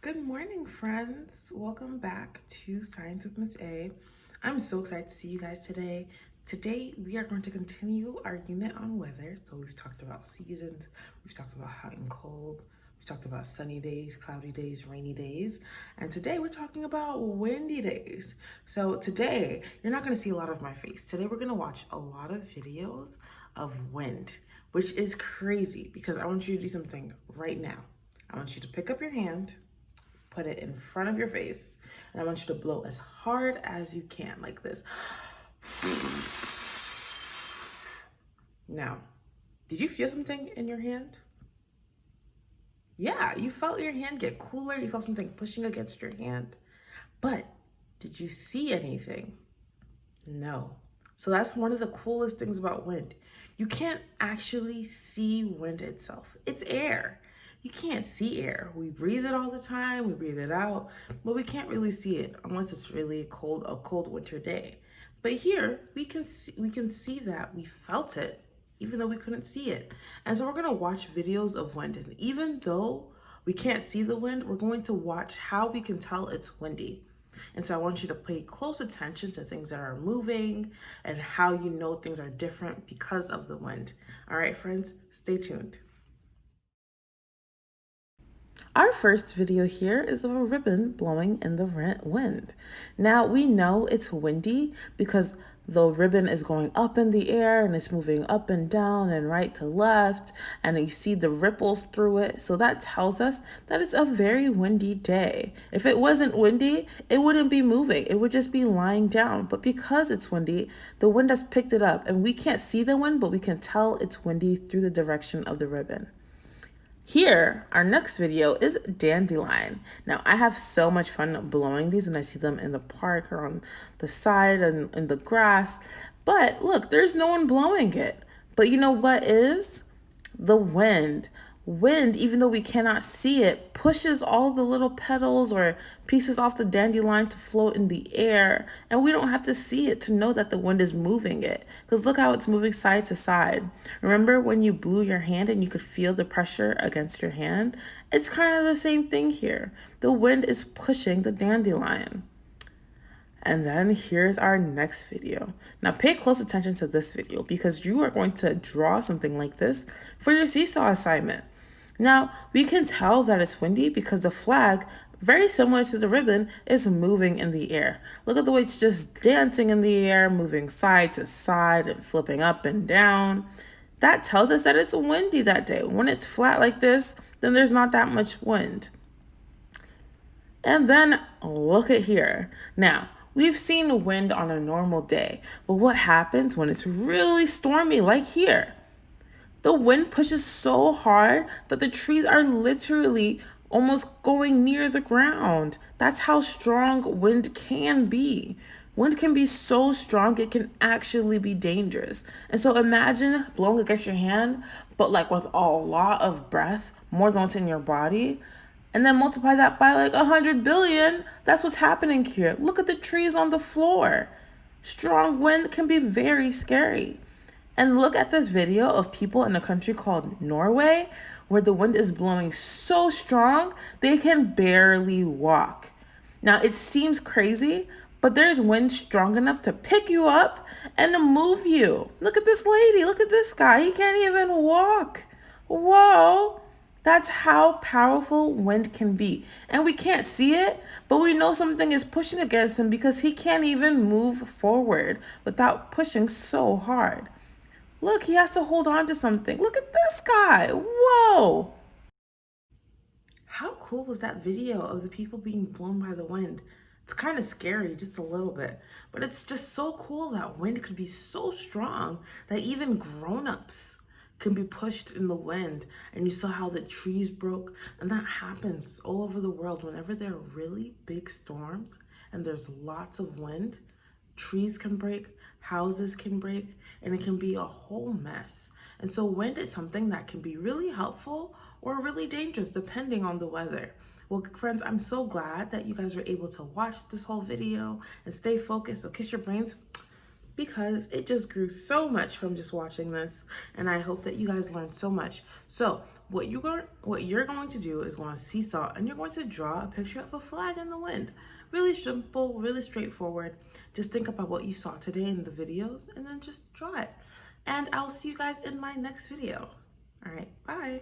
Good morning, friends. Welcome back to Science with Miss A. I'm so excited to see you guys today. Today, we are going to continue our unit on weather. So we've talked about seasons, we've talked about hot and cold, we've talked about sunny days, cloudy days, rainy days, and today we're talking about windy days. So today, you're not gonna see a lot of my face. Today, we're gonna watch a lot of videos of wind, which is crazy because I want you to do something right now. I want you to pick up your hand, put it in front of your face, and I want you to blow as hard as you can, like this. Now, did you feel something in your hand? Yeah, you felt your hand get cooler, you felt something pushing against your hand, but did you see anything? No. So that's one of the coolest things about wind. You can't actually see wind itself. It's air. You can't see air. We breathe it all the time, we breathe it out, but we can't really see it unless it's really a cold winter day. But here we can see that we felt it even though we couldn't see it. And so we're gonna watch videos of wind, and even though we can't see the wind, we're going to watch how we can tell it's windy. And so I want you to pay close attention to things that are moving and how you know things are different because of the wind. All right, friends, stay tuned. Our first video here is of a ribbon blowing in the wind. Now we know it's windy because the ribbon is going up in the air and it's moving up and down and right to left, and you see the ripples through it. So that tells us that it's a very windy day. If it wasn't windy, it wouldn't be moving. It would just be lying down. But because it's windy, the wind has picked it up, and we can't see the wind, but we can tell it's windy through the direction of the ribbon. Here, our next video is dandelion. Now, I have so much fun blowing these, and I see them in the park or on the side and in the grass. But look, there's no one blowing it. But you know what is? The wind. Wind, even though we cannot see it, pushes all the little petals or pieces off the dandelion to float in the air, and we don't have to see it to know that the wind is moving it, because look how it's moving side to side. Remember when you blew your hand and you could feel the pressure against your hand? It's kind of the same thing here. The wind is pushing the dandelion. And then here's our next video. Now pay close attention to this video because you are going to draw something like this for your seesaw assignment. Now we can tell that it's windy because the flag, very similar to the ribbon, is moving in the air. Look at the way it's just dancing in the air, moving side to side and flipping up and down. That tells us that it's windy that day. When it's flat like this, then there's not that much wind. And then look at here. Now, we've seen wind on a normal day, but what happens when it's really stormy like here? The wind pushes so hard that the trees are literally almost going near the ground. That's how strong wind can be. Wind can be so strong, it can actually be dangerous. And so imagine blowing against your hand, but like with a lot of breath, more than what's in your body. And then multiply that by like 100 billion. That's what's happening here. Look at the trees on the floor. Strong wind can be very scary. And look at this video of people in a country called Norway, where the wind is blowing so strong, they can barely walk. Now, it seems crazy, but there's wind strong enough to pick you up and to move you. Look at this lady. Look at this guy. He can't even walk. Whoa. That's how powerful wind can be. And we can't see it, but we know something is pushing against him because he can't even move forward without pushing so hard. Look, he has to hold on to something. Look at this guy. Whoa. How cool was that video of the people being blown by the wind? It's kind of scary, just a little bit, but it's just so cool that wind could be so strong that even grown-ups can be pushed in the wind. And you saw how the trees broke, and that happens all over the world. Whenever there are really big storms and there's lots of wind, trees can break, houses can break, and it can be a whole mess. And so wind is something that can be really helpful or really dangerous depending on the weather. Well, friends, I'm so glad that you guys were able to watch this whole video and stay focused. So kiss your brains. because it just grew so much from just watching this, and I hope that you guys learned so much. So what you're going to do is go on Seesaw, and you're going to draw a picture of a flag in the wind. Really simple, really straightforward. Just think about what you saw today in the videos and then just draw it. And I'll see you guys in my next video. All right, bye.